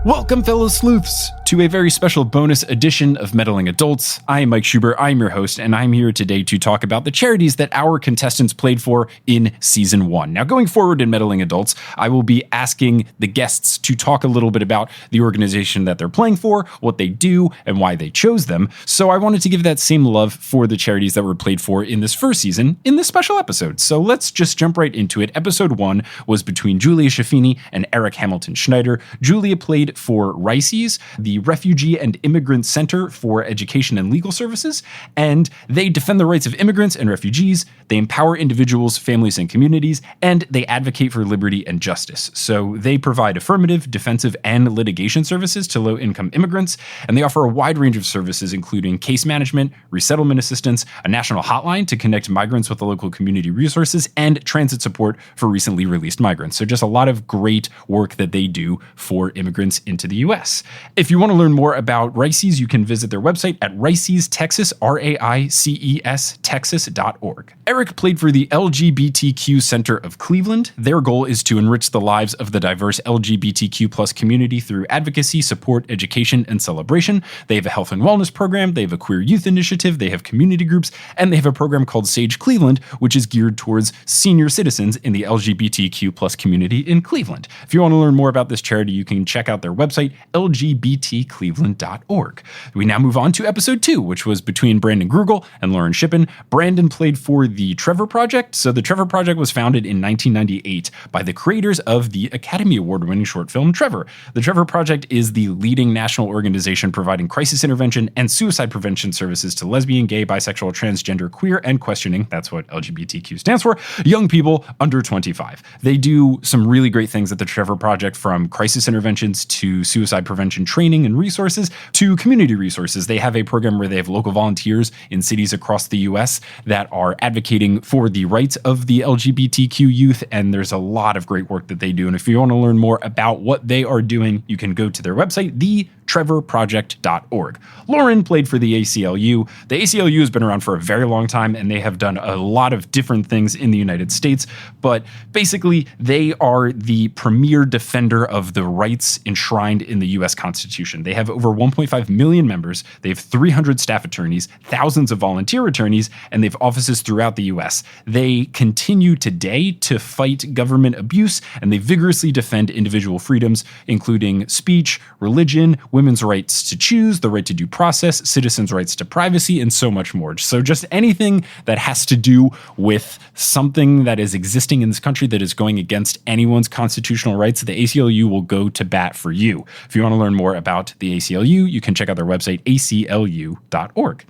Welcome, fellow sleuths, to a very special bonus edition of Meddling Adults. I am Mike Schubert, I'm your host, and I'm here today to talk about the charities that our contestants played for in Season 1. Now, going forward in Meddling Adults, I will be asking the guests to talk a little bit about the organization that they're playing for, what they do, and why they chose them. So I wanted to give that same love for the charities that were played for in this first season in this special episode. So let's just jump right into it. Episode 1 was between Julia Schaffini and Eric Hamilton Schneider. Julia played for RISES, the Refugee and Immigrant Center for Education and Legal Services, and they defend the rights of immigrants and refugees, they empower individuals, families, and communities, and they advocate for liberty and justice. So they provide affirmative, defensive, and litigation services to low-income immigrants, and they offer a wide range of services including case management, resettlement assistance, a national hotline to connect migrants with the local community resources, and transit support for recently released migrants. So just a lot of great work that they do for immigrants into the U.S. If you want to learn more about RISES, you can visit their website at RICES Texas, RAICES Texas.org. Eric played for the LGBTQ Center of Cleveland. Their goal is to enrich the lives of the diverse LGBTQ plus community through advocacy, support, education, and celebration. They have a health and wellness program, they have a queer youth initiative, they have community groups, and they have a program called Sage Cleveland, which is geared towards senior citizens in the LGBTQ plus community in Cleveland. If you want to learn more about this charity, you can check out their website, lgbtcleveland.org. We now move on to episode 2, which was between Brandon Grugel and Lauren Shippen. Brandon played for the Trevor Project. So the Trevor Project was founded in 1998 by the creators of the Academy Award-winning short film Trevor. The Trevor Project is the leading national organization providing crisis intervention and suicide prevention services to lesbian, gay, bisexual, transgender, queer, and questioning, that's what LGBTQ stands for, young people under 25. They do some really great things at the Trevor Project, from crisis interventions to suicide prevention training and resources to community resources. They have a program where they have local volunteers in cities across the US that are advocating for the rights of the LGBTQ youth, and there's a lot of great work that they do. And if you want to learn more about what they are doing, you can go to their website, thetrevorproject.org. Lauren played for the ACLU. The ACLU has been around for a very long time, and they have done a lot of different things in the United States, but basically they are the premier defender of the rights enshrined in the U.S. Constitution. They have over 1.5 million members, they have 300 staff attorneys, thousands of volunteer attorneys, and they have offices throughout the U.S. They continue today to fight government abuse, and they vigorously defend individual freedoms, including speech, religion, women's rights to choose, the right to due process, citizens' rights to privacy, and so much more. So just anything that has to do with something that is existing in this country that is going against anyone's constitutional rights, the ACLU will go to bat for you. If you want to learn more about the ACLU, you can check out their website, aclu.org.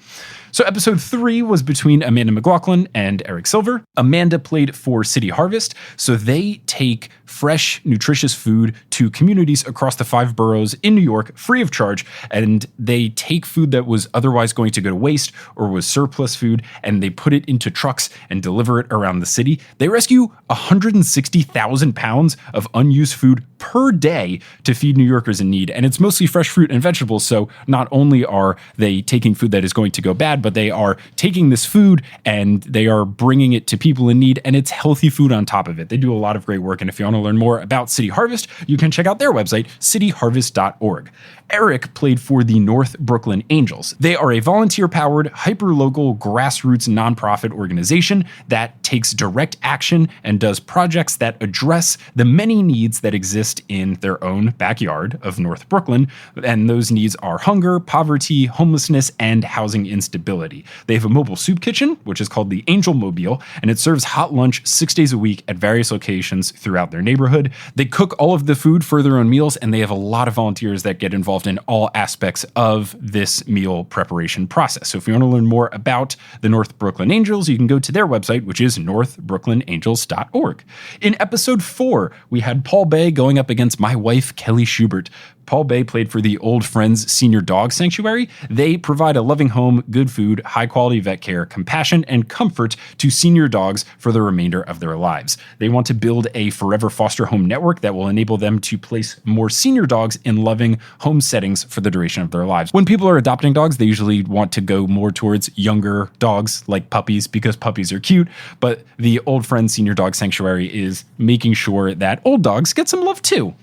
So episode 3 was between Amanda McLaughlin and Eric Silver. Amanda played for City Harvest. So they take fresh, nutritious food to communities across the 5 boroughs in New York free of charge. And they take food that was otherwise going to go to waste or was surplus food, and they put it into trucks and deliver it around the city. They rescue 160,000 pounds of unused food per day to feed New Yorkers in need. And it's mostly fresh fruit and vegetables. So not only are they taking food that is going to go bad, but they are taking this food and they are bringing it to people in need, and it's healthy food on top of it. They do a lot of great work. And if you want to learn more about City Harvest, you can check out their website, cityharvest.org. Eric played for the North Brooklyn Angels. They are a volunteer-powered, hyper-local, grassroots nonprofit organization that takes direct action and does projects that address the many needs that exist in their own backyard of North Brooklyn. And those needs are hunger, poverty, homelessness, and housing instability. They have a mobile soup kitchen, which is called the Angel Mobile, and it serves hot lunch 6 days a week at various locations throughout their neighborhood. They cook all of the food for their own meals, and they have a lot of volunteers that get involved in all aspects of this meal preparation process. So if you want to learn more about the North Brooklyn Angels, you can go to their website, which is northbrooklynangels.org. In episode 4, we had Paul Bay going up against my wife, Kelly Schubert. Paul Bay played for the Old Friends Senior Dog Sanctuary. They provide a loving home, good food, high-quality vet care, compassion, and comfort to senior dogs for the remainder of their lives. They want to build a forever foster home network that will enable them to place more senior dogs in loving home settings for the duration of their lives. When people are adopting dogs, they usually want to go more towards younger dogs like puppies because puppies are cute, but the Old Friends Senior Dog Sanctuary is making sure that old dogs get some love too.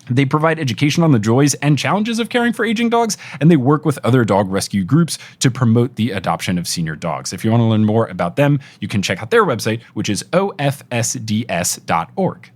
They provide education on the joys and challenges of caring for aging dogs, and they work with other dog rescue groups to promote the adoption of senior dogs. If you want to learn more about them, you can check out their website, which is ofsds.org.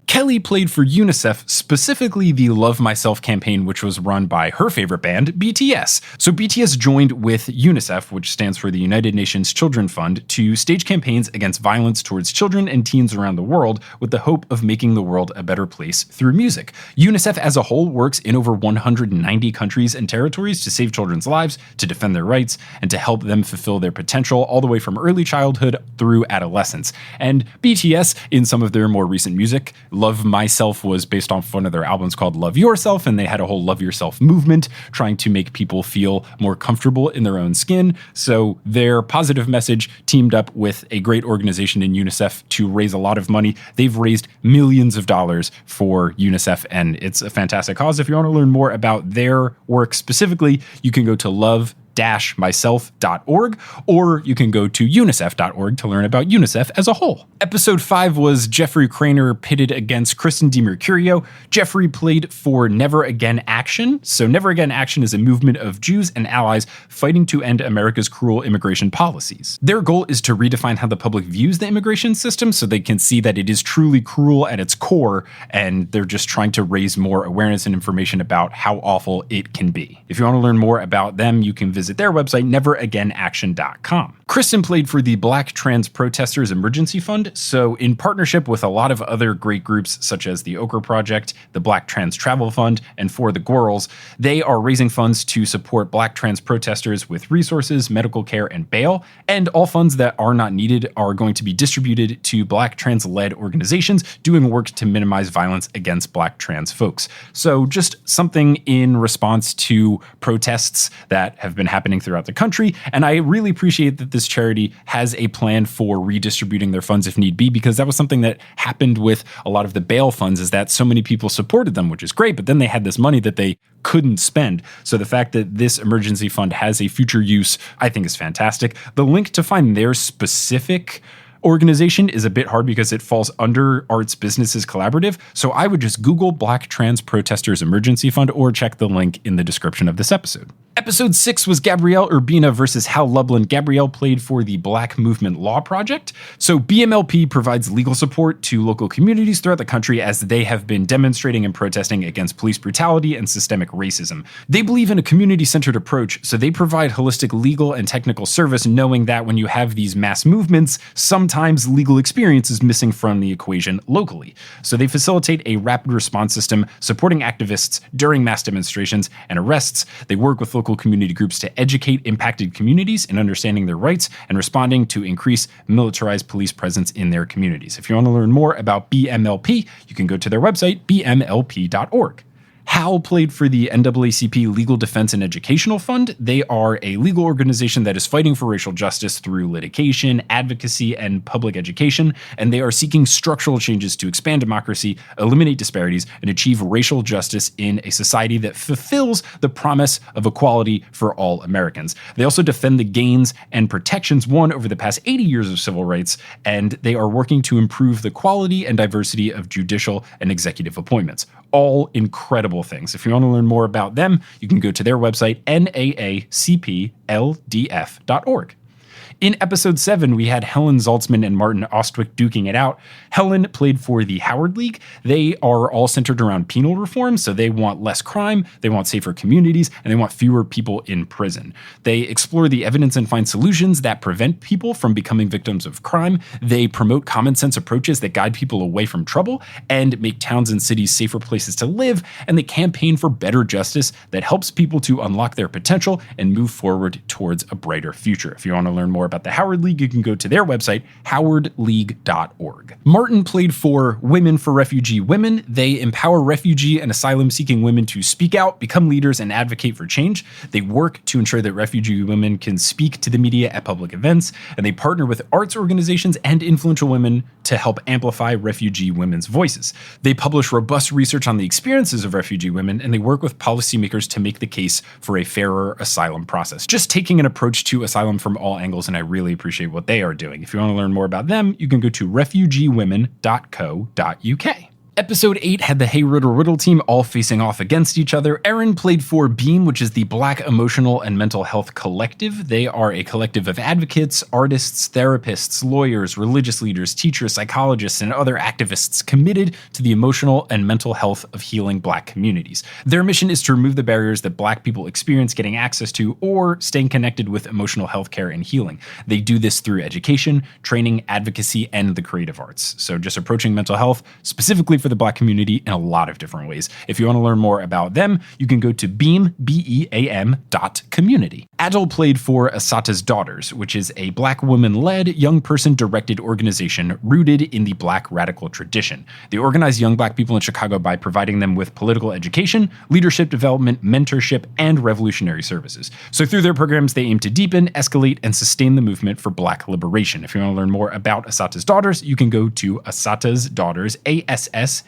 Kelly played for UNICEF, specifically the Love Myself campaign, which was run by her favorite band, BTS. So BTS joined with UNICEF, which stands for the United Nations Children Fund, to stage campaigns against violence towards children and teens around the world with the hope of making the world a better place through music. UNICEF as a whole works in over 190 countries and territories to save children's lives, to defend their rights, and to help them fulfill their potential all the way from early childhood through adolescence. And BTS, in some of their more recent music, Love Myself was based off one of their albums called Love Yourself, and they had a whole Love Yourself movement trying to make people feel more comfortable in their own skin. So their positive message teamed up with a great organization in UNICEF to raise a lot of money. They've raised millions of dollars for UNICEF, and it's a fantastic cause. If you want to learn more about their work specifically, you can go to love-myself.org, or you can go to unicef.org to learn about UNICEF as a whole. Episode 5 was Jeffrey Craner pitted against Kristen DiMercurio. Jeffrey played for Never Again Action. So Never Again Action is a movement of Jews and allies fighting to end America's cruel immigration policies. Their goal is to redefine how the public views the immigration system so they can see that it is truly cruel at its core, and they're just trying to raise more awareness and information about how awful it can be. If you want to learn more about them, you can visit their website, neveragainaction.com. Kristen played for the Black Trans Protesters Emergency Fund. So in partnership with a lot of other great groups such as the Ochre Project, the Black Trans Travel Fund, and For the Girls, they are raising funds to support Black trans protesters with resources, medical care, and bail. And all funds that are not needed are going to be distributed to Black trans-led organizations doing work to minimize violence against Black trans folks. So just something in response to protests that have been happening throughout the country. And I really appreciate that this charity has a plan for redistributing their funds if need be, because that was something that happened with a lot of the bail funds, is that so many people supported them, which is great, but then they had this money that they couldn't spend. So the fact that this emergency fund has a future use, I think is fantastic. The link to find their specific organization is a bit hard because it falls under Arts Businesses Collaborative. So I would just Google Black Trans Protesters Emergency Fund or check the link in the description of this episode. Episode 6 was Gabrielle Urbina versus Hal Lublin. Gabrielle played for the Black Movement Law Project. So BMLP provides legal support to local communities throughout the country as they have been demonstrating and protesting against police brutality and systemic racism. They believe in a community-centered approach, so they provide holistic legal and technical service, knowing that when you have these mass movements, sometimes legal experience is missing from the equation locally. So they facilitate a rapid response system supporting activists during mass demonstrations and arrests. They work with local community groups to educate impacted communities in understanding their rights and responding to increase militarized police presence in their communities. If you want to learn more about BMLP, you can go to their website, bmlp.org. Hal played for the NAACP Legal Defense and Educational Fund. They are a legal organization that is fighting for racial justice through litigation, advocacy, and public education, and they are seeking structural changes to expand democracy, eliminate disparities, and achieve racial justice in a society that fulfills the promise of equality for all Americans. They also defend the gains and protections won over the past 80 years of civil rights, and they are working to improve the quality and diversity of judicial and executive appointments. All incredible things. If you want to learn more about them, you can go to their website, naacpldf.org. In episode 7, we had Helen Zaltzman and Martin Ostwick duking it out. Helen played for the Howard League. They are all centered around penal reform, so they want less crime, they want safer communities, and they want fewer people in prison. They explore the evidence and find solutions that prevent people from becoming victims of crime. They promote common sense approaches that guide people away from trouble and make towns and cities safer places to live, and they campaign for better justice that helps people to unlock their potential and move forward towards a brighter future. If you want to learn more more about the Howard League, you can go to their website, howardleague.org. Martin played for Women for Refugee Women. They empower refugee and asylum-seeking women to speak out, become leaders, and advocate for change. They work to ensure that refugee women can speak to the media at public events, and they partner with arts organizations and influential women to help amplify refugee women's voices. They publish robust research on the experiences of refugee women, and they work with policymakers to make the case for a fairer asylum process. Just taking an approach to asylum from all angles, and I really appreciate what they are doing. If you want to learn more about them, you can go to refugeewomen.co.uk. Episode 8 had the Hey Riddle Riddle team all facing off against each other. Erin played for BEAM, which is the Black Emotional and Mental Health Collective. They are a collective of advocates, artists, therapists, lawyers, religious leaders, teachers, psychologists, and other activists committed to the emotional and mental health of healing Black communities. Their mission is to remove the barriers that Black people experience getting access to or staying connected with emotional health care and healing. They do this through education, training, advocacy, and the creative arts. So just approaching mental health specifically for the Black community in a lot of different ways. If you want to learn more about them, you can go to beam.community. Adil played for Asata's Daughters, which is a Black woman-led, young person-directed organization rooted in the Black radical tradition. They organize young Black people in Chicago by providing them with political education, leadership development, mentorship, and revolutionary services. So through their programs, they aim to deepen, escalate, and sustain the movement for Black liberation. If you want to learn more about Asata's Daughters, you can go to Asata's Daughters, ASSATAS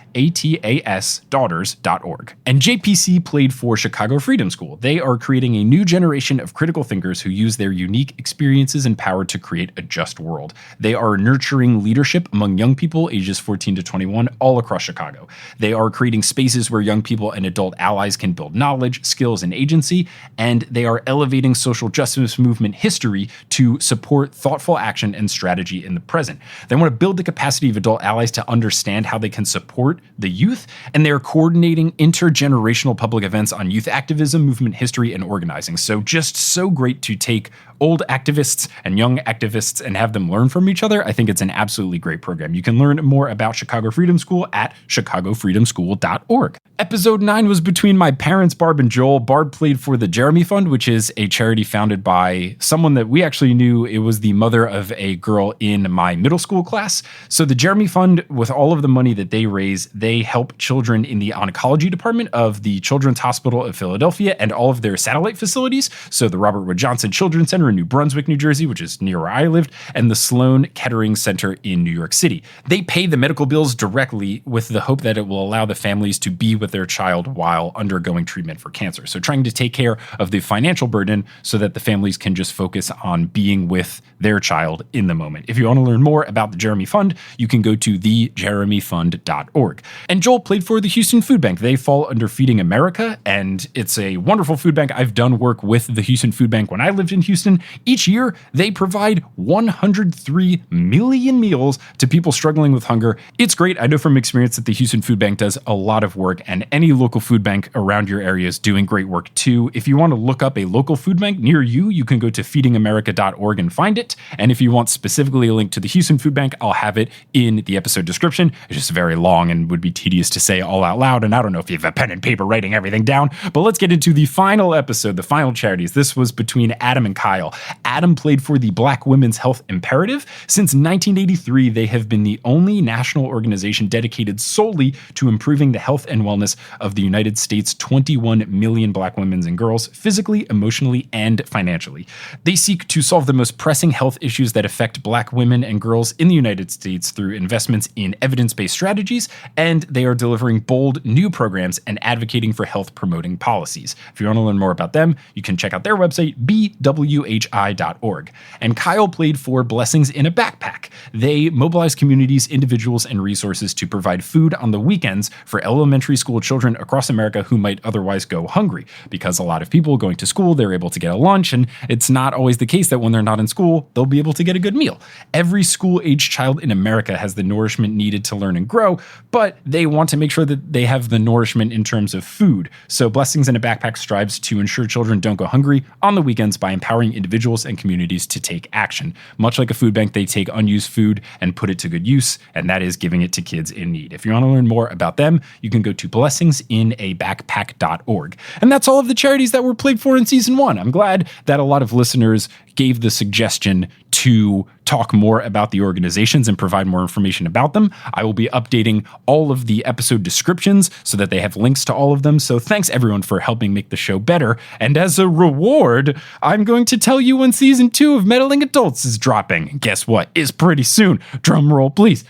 daughters.org. And JPC played for Chicago Freedom School. They are creating a new generation of critical thinkers who use their unique experiences and power to create a just world. They are nurturing leadership among young people ages 14 to 21 all across Chicago. They are creating spaces where young people and adult allies can build knowledge, skills, and agency, and they are elevating social justice movement history to support thoughtful action and strategy in the present. They want to build the capacity of adult allies to understand how they can support the youth, and they're coordinating intergenerational public events on youth activism, movement history, and organizing. So just so great to take old activists and young activists and have them learn from each other. I think it's an absolutely great program. You can learn more about Chicago Freedom School at chicagofreedomschool.org. Episode 9 was between my parents, Barb and Joel. Barb played for the Jeremy Fund, which is a charity founded by someone that we actually knew. It was the mother of a girl in my middle school class. So the Jeremy Fund, with all of the money that they raise, they help children in the oncology department of the Children's Hospital of Philadelphia and all of their satellite facilities. So the Robert Wood Johnson Children's Center in New Brunswick, New Jersey, which is near where I lived, and the Sloan Kettering Center in New York City. They pay the medical bills directly with the hope that it will allow the families to be with their child while undergoing treatment for cancer. So trying to take care of the financial burden so that the families can just focus on being with their child in the moment. If you want to learn more about the Jeremy Fund, you can go to thejeremyfund.org. And Joel played for the Houston Food Bank. They fall under Feeding America, and it's a wonderful food bank. I've done work with the Houston Food Bank when I lived in Houston. Each year, they provide 103 million meals to people struggling with hunger. It's great. I know from experience that the Houston Food Bank does a lot of work, and any local food bank around your area is doing great work too. If you want to look up a local food bank near you, you can go to feedingamerica.org and find it. And if you want specifically a link to the Houston Food Bank, I'll have it in the episode description. It's just very long and would be tedious to say all out loud, and I don't know if you have a pen and paper writing everything down, but let's get into the final episode, the final charities. This was between Adam and Kyle. Adam played for the Black Women's Health Imperative. Since 1983, they have been the only national organization dedicated solely to improving the health and wellness of the United States' 21 million Black women and girls, physically, emotionally, and financially. They seek to solve the most pressing health issues that affect Black women and girls in the United States through investments in evidence-based strategies, and they are delivering bold new programs and advocating for health-promoting policies. If you want to learn more about them, you can check out their website, bwhi.org. And Kyle played for Blessings in a Backpack. They mobilize communities, individuals, and resources to provide food on the weekends for elementary school children across America who might otherwise go hungry. Because a lot of people going to school, they're able to get a lunch, and it's not always the case that when they're not in school, they'll be able to get a good meal. Every school-age child in America has the nourishment needed to learn and grow, but they want to make sure that they have the nourishment in terms of food. So Blessings in a Backpack strives to ensure children don't go hungry on the weekends by empowering individuals and communities to take action. Much like a food bank, they take unused food food and put it to good use, and that is giving it to kids in need. If you want to learn more about them, you can go to blessingsinAbackpack.org. And that's all of the charities that were played for in season 1. I'm glad that a lot of listeners gave the suggestion to talk more about the organizations and provide more information about them. I will be updating all of the episode descriptions so that they have links to all of them. So thanks everyone for helping make the show better. And as a reward, I'm going to tell you when season 2 of Meddling Adults is dropping. Guess what? It's pretty soon. Drum roll, please.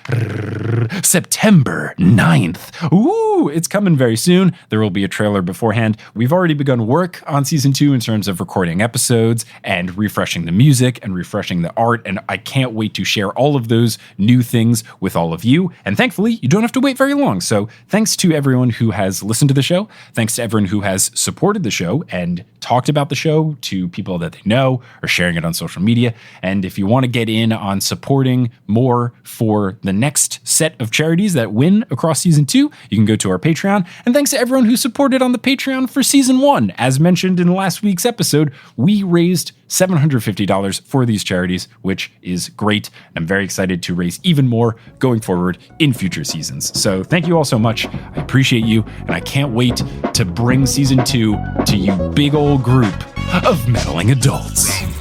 September 9th. Ooh, it's coming very soon. There will be a trailer beforehand. We've already begun work on season 2 in terms of recording episodes and refreshing the music and refreshing the art. And I can't wait to share all of those new things with all of you. And thankfully, you don't have to wait very long. So thanks to everyone who has listened to the show. Thanks to everyone who has supported the show and talked about the show to people that they know or sharing it on social media. And if you want to get in on supporting more for the next set of charities that win across season 2, you can go to our Patreon. And thanks to everyone who supported on the Patreon for season 1. As mentioned in last week's episode, we raised $750 for these charities, which is great. I'm very excited to raise even more going forward in future seasons. So thank you all so much. I appreciate you, and I can't wait to bring season 2 to you big old group of meddling adults.